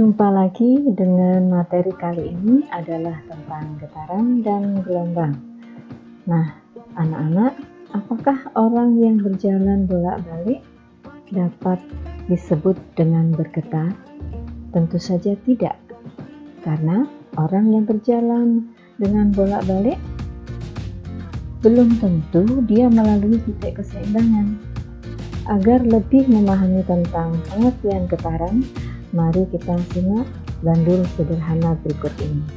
Jumpa lagi dengan materi kali ini adalah tentang getaran dan gelombang. Nah, anak-anak, apakah orang yang berjalan bolak-balik dapat disebut dengan bergetar? Tentu saja tidak, karena orang yang berjalan dengan bolak-balik belum tentu dia melalui titik keseimbangan. Agar lebih memahami tentang pengertian getaran, mari kita simak bandul sederhana berikut ini.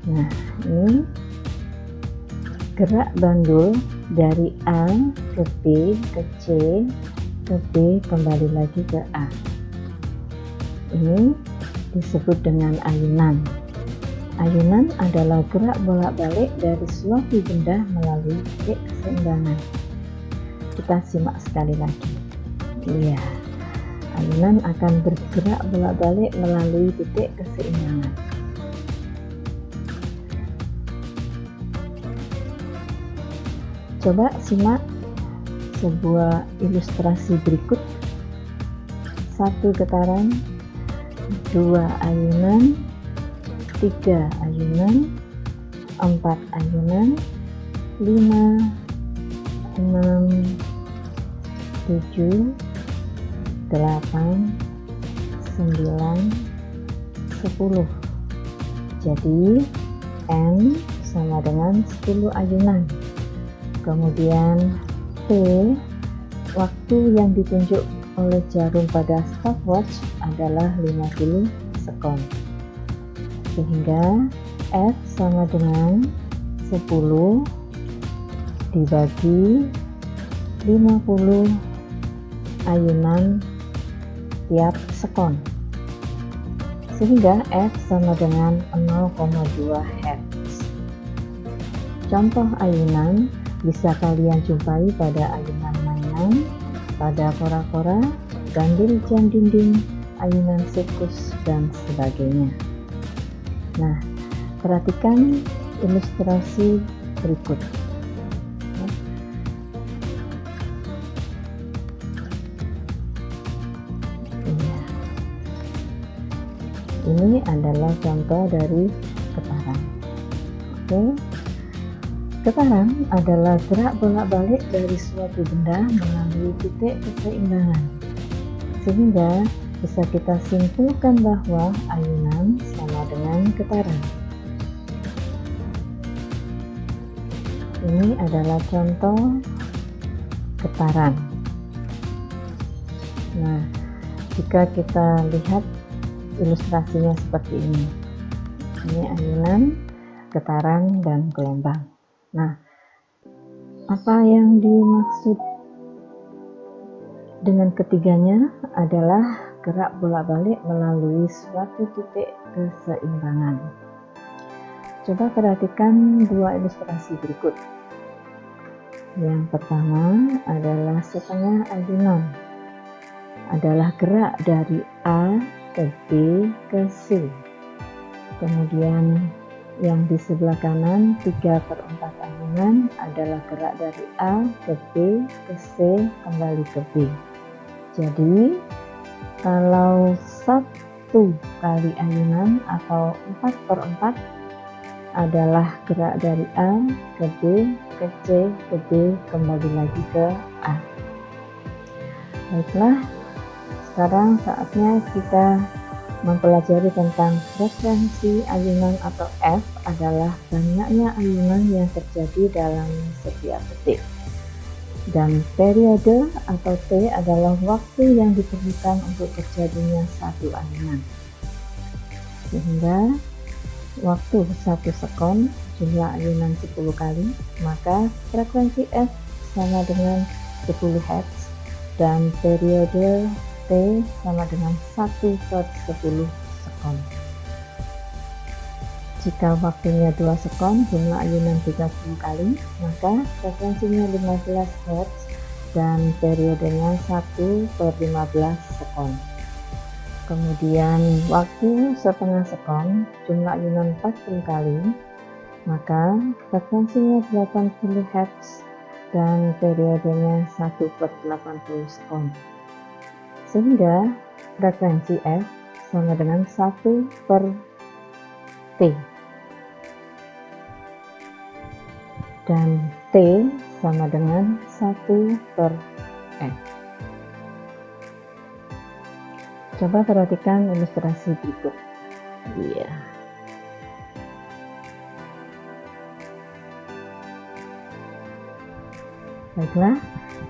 Nah, ini gerak bandul dari A ke B ke C ke B kembali lagi ke A. Ini disebut dengan ayunan. Ayunan adalah gerak bolak-balik dari suatu benda melalui titik keseimbangan. Kita simak sekali lagi. Iya, ayunan akan bergerak bolak-balik melalui titik keseimbangan. Coba simak sebuah ilustrasi berikut. 1 getaran, 2 ayunan, 3 ayunan, 4 ayunan, 5, 6, 7, 8, 9, 10. Jadi N sama dengan 10 ayunan. Kemudian T, waktu yang ditunjuk oleh jarum pada stopwatch adalah 50 sekon. Sehingga F sama dengan 10 dibagi 50 ayunan tiap sekon, sehingga F sama dengan 0,2 Hz. Contoh ayunan bisa kalian jumpai pada ayunan mainan, pada kora-kora, gandul jam dinding, ayunan sirkus, dan sebagainya. Nah, perhatikan ilustrasi berikut. Ini adalah contoh dari getaran. Oke. Getaran adalah gerak bolak-balik dari suatu benda melalui titik keseimbangan. Sehingga bisa kita simpulkan bahwa ayunan sama dengan getaran. Ini adalah contoh getaran. Nah, jika kita lihat ilustrasinya seperti ini. Ini ayunan, getaran, dan gelombang. Nah, apa yang dimaksud dengan ketiganya adalah gerak bolak-balik melalui suatu titik keseimbangan. Coba perhatikan dua ilustrasi berikut. Yang pertama adalah setengah ayunan. Adalah gerak dari A ke B ke C. Kemudian yang di sebelah kanan 3/4 ayunan adalah gerak dari A ke B ke C kembali ke B. Jadi kalau 1 kali ayunan atau 4/4 adalah gerak dari A ke B ke C ke B kembali lagi ke A. Baiklah, sekarang saatnya kita mempelajari tentang frekuensi ayunan atau F adalah banyaknya ayunan yang terjadi dalam setiap detik. Dan periode atau T adalah waktu yang diperlukan untuk terjadinya satu ayunan. Sehingga waktu 1 sekon jumlah ayunan 10 kali, maka frekuensi F sama dengan 10 Hz dan periode T sama dengan 1/10 sekon. Jika waktunya 2 sekon, jumlah ayunan 30 kali, maka frekuensinya 15 Hz dan periodenya 1/15 sekon. Kemudian waktu setengah sekon, jumlah ayunan 40 kali, maka frekuensinya 80 Hz dan periodenya 1/80 sekon. Sehingga frekuensi F sama dengan 1 per T, dan T sama dengan 1 per F. Coba perhatikan ilustrasi berikut. Iya. Baiklah,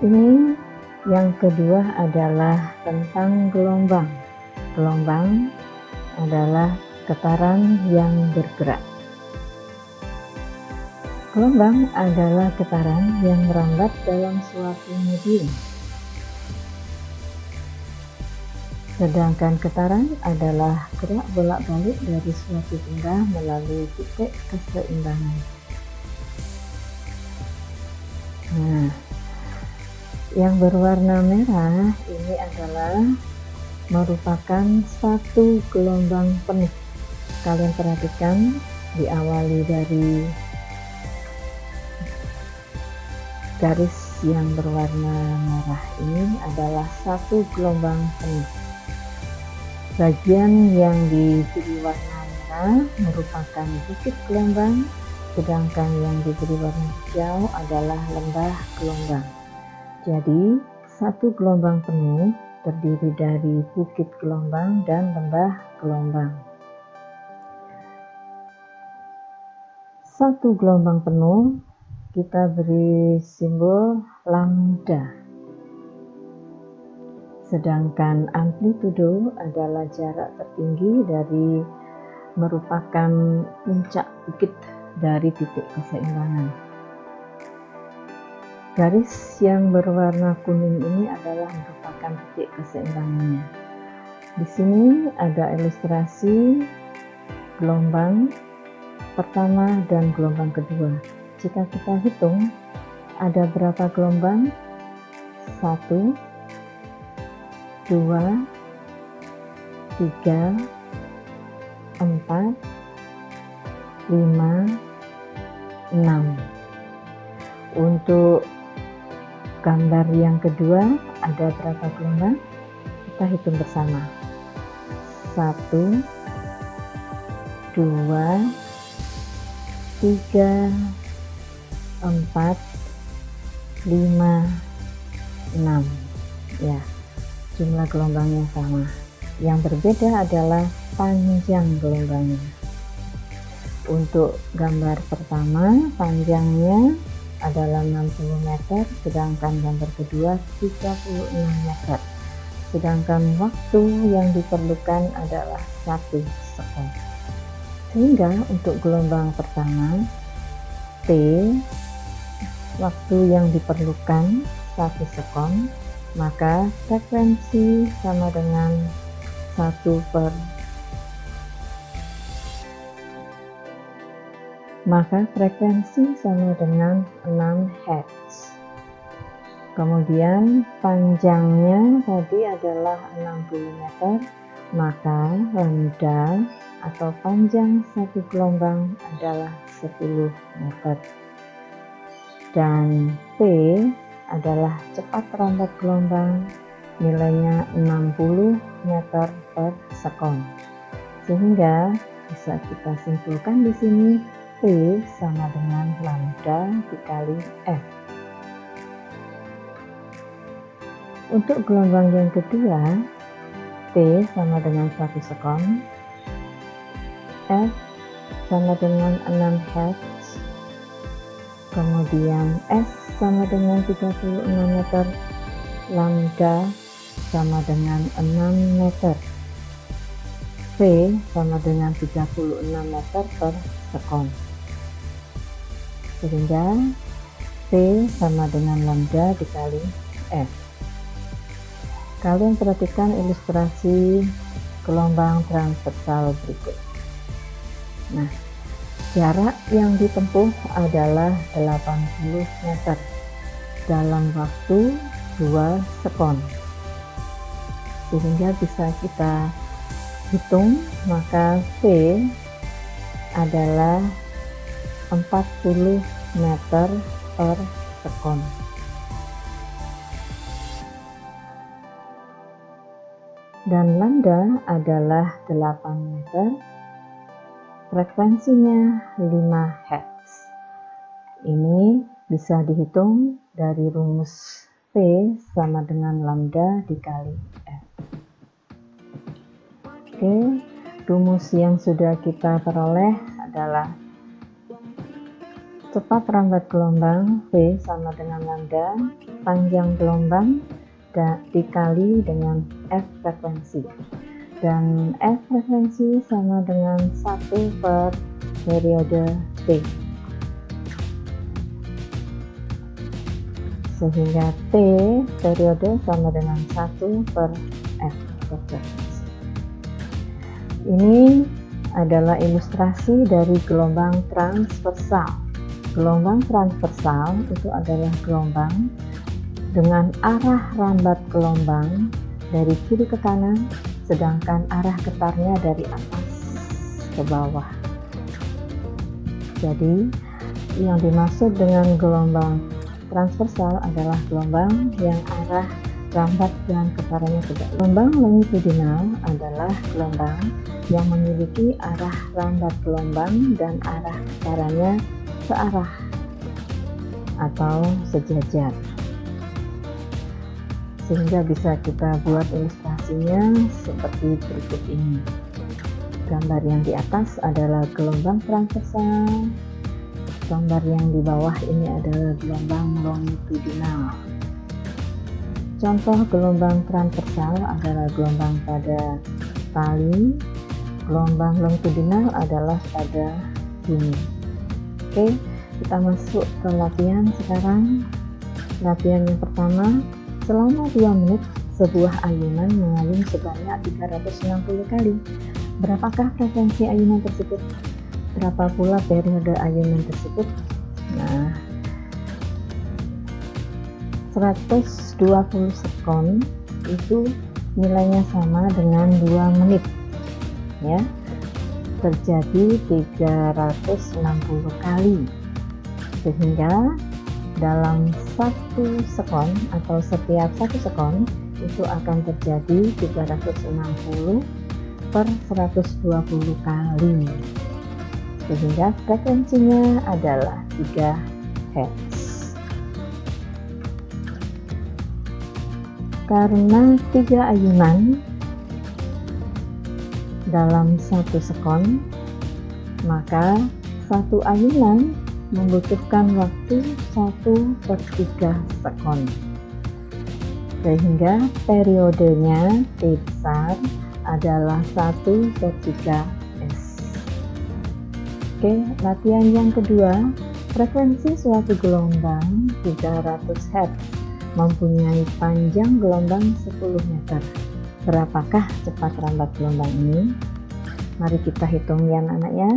ini yang kedua adalah tentang gelombang. Gelombang adalah getaran yang bergerak. Gelombang adalah getaran yang merambat dalam suatu medium. Sedangkan getaran adalah gerak bolak-balik dari suatu benda melalui titik keseimbangan. Nah, yang berwarna merah ini adalah merupakan satu gelombang penuh. Kalian perhatikan, diawali dari garis yang berwarna merah ini adalah satu gelombang penuh. Bagian yang diberi warna merah merupakan bukit gelombang, sedangkan yang diberi warna hijau adalah lembah gelombang. Jadi, satu gelombang penuh terdiri dari bukit gelombang dan lembah gelombang. Satu gelombang penuh kita beri simbol lambda. Sedangkan amplitudo adalah jarak tertinggi dari merupakan puncak bukit dari titik keseimbangan. Garis yang berwarna kuning ini adalah merupakan titik keseimbangannya. Di sini ada ilustrasi gelombang pertama dan gelombang kedua. Jika kita hitung, ada berapa gelombang? 1, 2, 3, 4, 5, 6. Untuk gambar yang kedua ada berapa gelombang? Kita hitung bersama. 1, 2, 3, 4, 5, 6. Ya, jumlah gelombangnya sama. Yang berbeda adalah panjang gelombangnya. Untuk gambar pertama, panjangnya adalah 60 meter, sedangkan gambar kedua 36 meter. Sedangkan waktu yang diperlukan adalah 1 sekon. Sehingga untuk gelombang pertama, T, waktu yang diperlukan 1 sekon, maka frekuensi sama dengan 1 per maka frekuensi sama dengan 6 Hz. Kemudian panjangnya tadi adalah 60 meter, maka lambda atau panjang satu gelombang adalah 10 meter. Dan P adalah cepat rambat gelombang, nilainya 60 meter per sekon. Sehingga bisa kita simpulkan di sini P sama dengan lambda dikali F. Untuk gelombang yang kedua, T sama dengan 1 sekon, F sama dengan 6 Hz, kemudian S sama dengan 36 meter, lambda sama dengan 6 meter, V sama dengan 36 meter per sekon. Sehingga V sama dengan lambda dikali F. Kalian perhatikan ilustrasi gelombang transversal berikut. Nah, jarak yang ditempuh adalah 80 meter dalam waktu 2 sekon. Sehingga bisa kita hitung, maka V adalah 40 meter per sekon. dan lambda adalah 8 meter, frekuensinya 5 Hz. Ini bisa dihitung dari rumus V sama dengan lambda dikali F. Oke, rumus yang sudah kita peroleh adalah cepat rambat gelombang V sama dengan lambda, panjang gelombang dikali dengan F frekuensi. Dan F frekuensi sama dengan 1 per periode T. Sehingga T periode sama dengan 1 per F frekuensi. Ini adalah ilustrasi dari gelombang transversal. Gelombang transversal itu adalah gelombang dengan arah rambat gelombang dari kiri ke kanan, sedangkan arah getarnya dari atas ke bawah. Jadi, yang dimaksud dengan gelombang transversal adalah gelombang yang arah rambat dan getarannya tidak. Gelombang longitudinal adalah gelombang yang memiliki arah rambat gelombang dan arah getarannya searah atau sejajar. Sehingga bisa kita buat ilustrasinya seperti berikut ini. Gambar yang di atas adalah gelombang transversal. Gambar yang di bawah ini adalah gelombang longitudinal. Contoh gelombang transversal adalah gelombang pada tali. Gelombang longitudinal adalah pada bumi. Oke, kita masuk ke latihan sekarang. Latihan yang pertama, selama 2 menit sebuah ayunan mengayun sebanyak 360 kali. Berapakah frekuensi ayunan tersebut? Berapa pula periode ayunan tersebut? Nah, 120 sekon itu nilainya sama dengan 2 menit. Ya, terjadi 360 kali. Sehingga dalam 1 sekon atau setiap 1 sekon itu akan terjadi 360 per 120 kali. Sehingga frekuensinya adalah 3 Hz. Karena 3 ayunan dalam 1 sekon, maka 1 ayunan membutuhkan waktu 1/3 sekon. Sehingga periodenya T besar adalah 1/3 S. Oke, latihan yang kedua, frekuensi suatu gelombang 300 Hz mempunyai panjang gelombang 10 meter. Berapakah cepat rambat gelombang ini? Mari kita hitung ya anak-anak ya.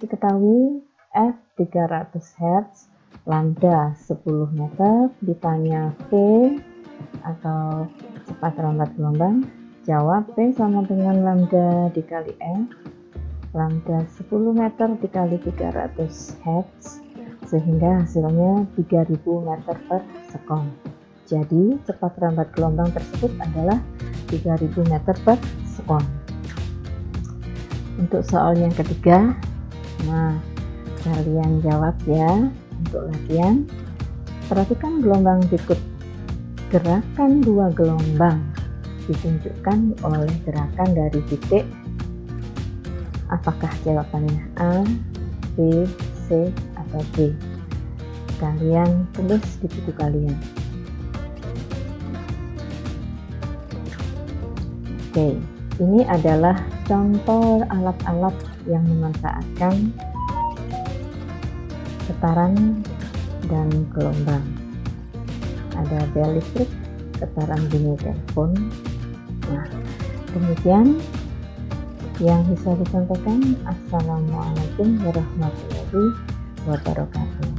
Diketahui F 300 Hz, lambda 10 meter, ditanya V atau cepat rambat gelombang, jawab V sama dengan lambda dikali F. Lambda 10 meter dikali 300 Hz, sehingga hasilnya 3000 meter per sekon. Jadi cepat rambat gelombang tersebut adalah 3000 meter per sekon. Untuk soal yang ketiga, nah kalian jawab ya untuk latihan. Perhatikan gelombang berikut. Gerakan 2 gelombang ditunjukkan oleh gerakan dari titik. Apakah jawabannya A, B, C, atau D? Kalian tulis di buku kalian. Oke, ini adalah contoh alat-alat yang memanfaatkan getaran dan gelombang. Ada bel listrik, getaran bunyi telepon. Nah, demikian yang bisa disampaikan. Assalamualaikum warahmatullahi wabarakatuh.